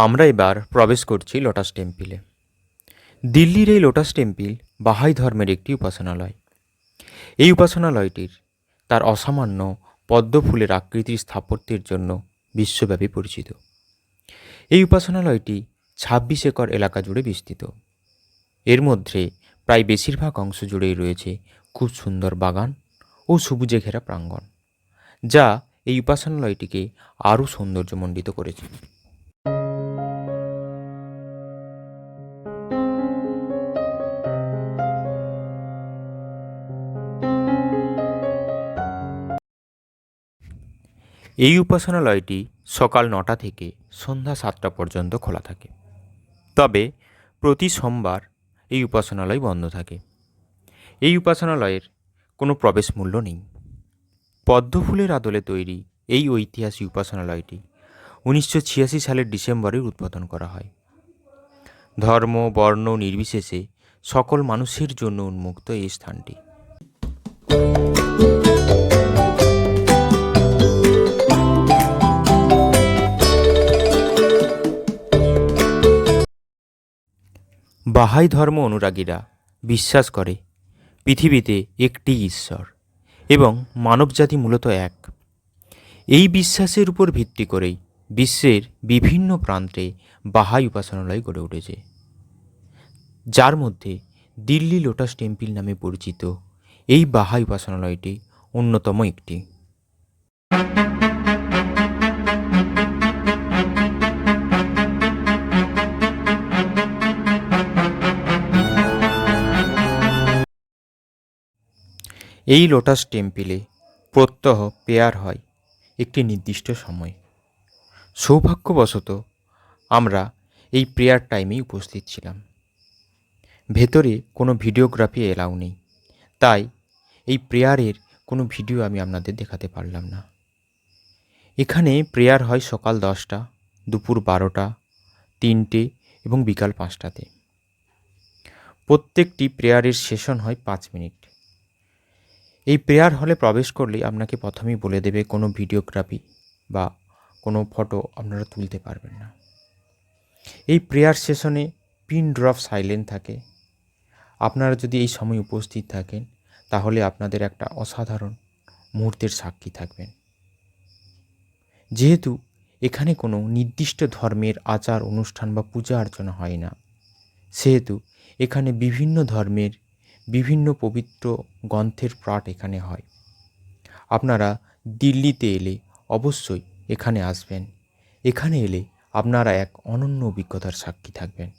আমরা এবার প্রবেশ করছি লোটাস টেম্পিলে। দিল্লির এই লোটাস টেম্পিল বাহাই ধর্মের একটি উপাসনালয়। এই উপাসনালয়টির তার অসামান্য পদ্ম ফুলের আকৃতির স্থাপত্যের জন্য বিশ্বব্যাপী পরিচিত। এই উপাসনালয়টি ২৬ একর এলাকা জুড়ে বিস্তৃত। এর মধ্যে প্রায় বেশিরভাগ অংশ জুড়েই রয়েছে খুব সুন্দর বাগান ও সবুজে ঘেরা প্রাঙ্গণ, যা এই উপাসনালয়টিকে আরও সৌন্দর্যমণ্ডিত করেছে। এই উপাসনালয়টি সকাল ৯টা থেকে সন্ধ্যা ৭টা পর্যন্ত খোলা থাকে। তবে প্রতি সোমবার এই উপাসনালয় বন্ধ থাকে। এই উপাসনালয়ের কোনো প্রবেশ মূল্য নেই। পদ্ম ফুলের আদলে তৈরি এই ঐতিহাসিক উপাসনালয়টি ১৯৮৬ সালের ডিসেম্বরে উদ্বোধন করা হয়। ধর্ম বর্ণ নির্বিশেষে সকল মানুষের জন্য উন্মুক্ত এই স্থানটি। বাহাই ধর্ম অনুরাগীরা বিশ্বাস করে পৃথিবীতে একটি ঈশ্বর এবং মানবজাতি মূলত এক। এই বিশ্বাসের উপর ভিত্তি করেই বিশ্বের বিভিন্ন প্রান্তে বাহাই উপাসনালয় গড়ে উঠেছে, যার মধ্যে দিল্লি লোটাস টেম্পিল নামে পরিচিত এই বাহাই উপাসনালয়টি অন্যতম একটি। এই লোটাস টেম্পিলে প্রত্যহ প্রেয়ার হয় একটি নির্দিষ্ট সময়। সৌভাগ্যবশত আমরা এই প্রেয়ার টাইমেই উপস্থিত ছিলাম। ভেতরে কোনো ভিডিওগ্রাফি এলাউ নেই, তাই এই প্রেয়ারের কোনো ভিডিও আমি আপনাদের দেখাতে পারলাম না। এখানে প্রেয়ার হয় সকাল 10টা, দুপুর 12টা, 3টে এবং বিকাল 5টাতে। প্রত্যেকটি প্রেয়ারের সেশন হয় 5 মিনিট। এই প্রেয়ার হলে প্রবেশ করলেই আপনাকে প্রথমেই বলে দেবে কোনো ভিডিওগ্রাফি বা কোনো ফটো আপনারা তুলতে পারবেন না। এই প্রেয়ার সেশনে পিন ড্রপ সাইলেন্ট থাকে। আপনারা যদি এই সময় উপস্থিত থাকেন তাহলে আপনাদের একটা অসাধারণ মুহূর্তের সাক্ষী থাকবেন। যেহেতু এখানে কোনো নির্দিষ্ট ধর্মের আচার অনুষ্ঠান বা পূজা অর্চনা হয় না, সেহেতু এখানে বিভিন্ন ধর্মের বিভিন্ন পবিত্র গ্রন্থের পাঠ এখানে হয়। আপনারা দিল্লিতে এলে অবশ্যই এখানে আসবেন। এখানে এলে আপনারা এক অনন্য অভিজ্ঞতার সাক্ষী থাকবেন।